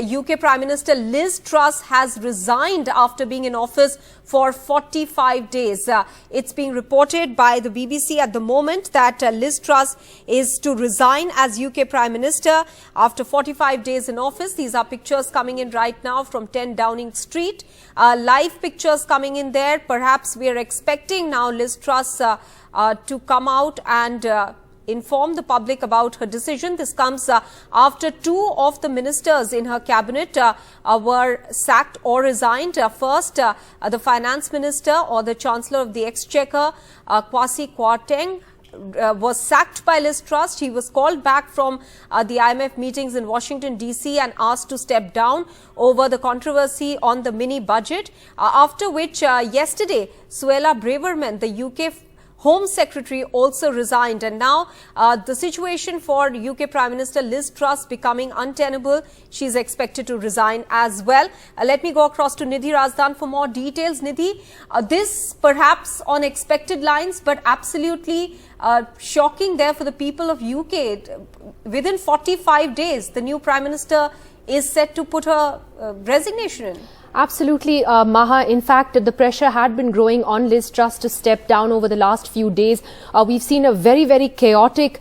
UK Prime Minister Liz Truss has resigned after being in office for 45 days. It's being reported by the BBC at the moment that Liz Truss is to resign as UK Prime Minister after 45 days in office. These are pictures coming in right now from 10 Downing Street. Live pictures coming in there. Perhaps we are expecting now Liz Truss to come out and inform the public about her decision. This comes after two of the ministers in her cabinet were sacked or resigned. First, the finance minister or the chancellor of the exchequer, Kwasi Kwarteng, was sacked by Liz Truss. He was called back from the IMF meetings in Washington, DC and asked to step down over the controversy on the mini budget. After which, yesterday, Suella Braverman, the UK Home Secretary, also resigned, and now the situation for UK Prime Minister Liz Truss becoming untenable. She's expected to resign as well. Let me go across to Nidhi Razdan for more details. Nidhi, this perhaps on expected lines, but absolutely shocking there for the people of UK. Within 45 days, the new Prime Minister is set to put her resignation in. Absolutely, Maha. In fact, the pressure had been growing on Liz Truss to step down over the last few days. We've seen a very, very chaotic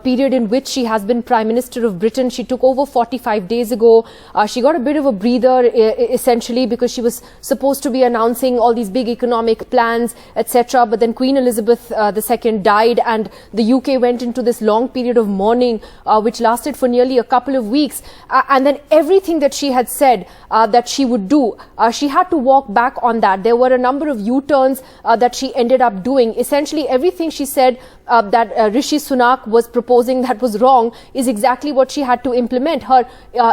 period in which she has been Prime Minister of Britain. She took over 45 days ago. She got a bit of a breather, essentially, because she was supposed to be announcing all these big economic plans, etc. But then Queen Elizabeth II died, and the UK went into this long period of mourning, which lasted for nearly a couple of weeks. And then everything that she had said that she would do, she had to walk back on that. There were a number of U-turns that she ended up doing. Essentially, everything she said that Rishi Sunak was proposing that was wrong is exactly what she had to implement. Her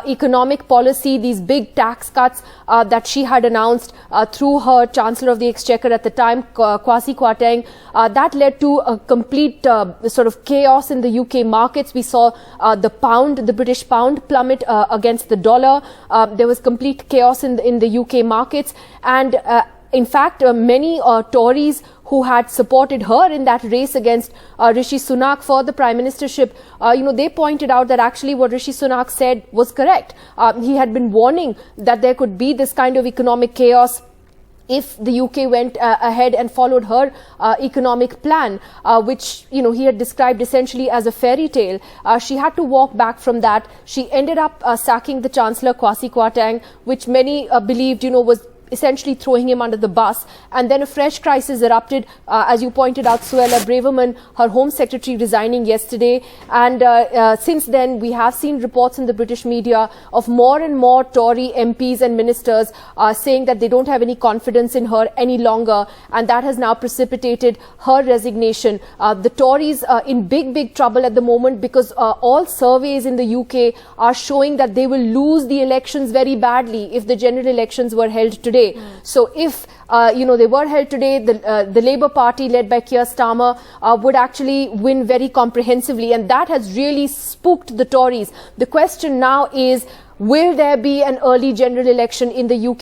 economic policy, these big tax cuts that she had announced through her Chancellor of the Exchequer at the time, Kwasi Kwarteng, that led to a complete sort of chaos in the UK markets. We saw the pound, the British pound, plummet against the dollar. There was complete chaos in the UK markets, and in fact, many Tories who had supported her in that race against Rishi Sunak for the prime ministership, they pointed out that actually what Rishi Sunak said was correct. He had been warning that there could be this kind of economic chaos if the UK went ahead and followed her economic plan, which, he had described essentially as a fairy tale. She had to walk back from that. She ended up sacking the Chancellor, Kwasi Kwarteng, which many believed, was essentially throwing him under the bus. And then a fresh crisis erupted. As you pointed out, Suella Braverman, her Home Secretary, resigning yesterday. And since then, we have seen reports in the British media of more and more Tory MPs and ministers saying that they don't have any confidence in her any longer. And that has now precipitated her resignation. The Tories are in big trouble at the moment because all surveys in the UK are showing that they will lose the elections very badly if the general elections were held today. So if, they were held today, the Labour Party led by Keir Starmer would actually win very comprehensively. And that has really spooked the Tories. The question now is, will there be an early general election in the UK?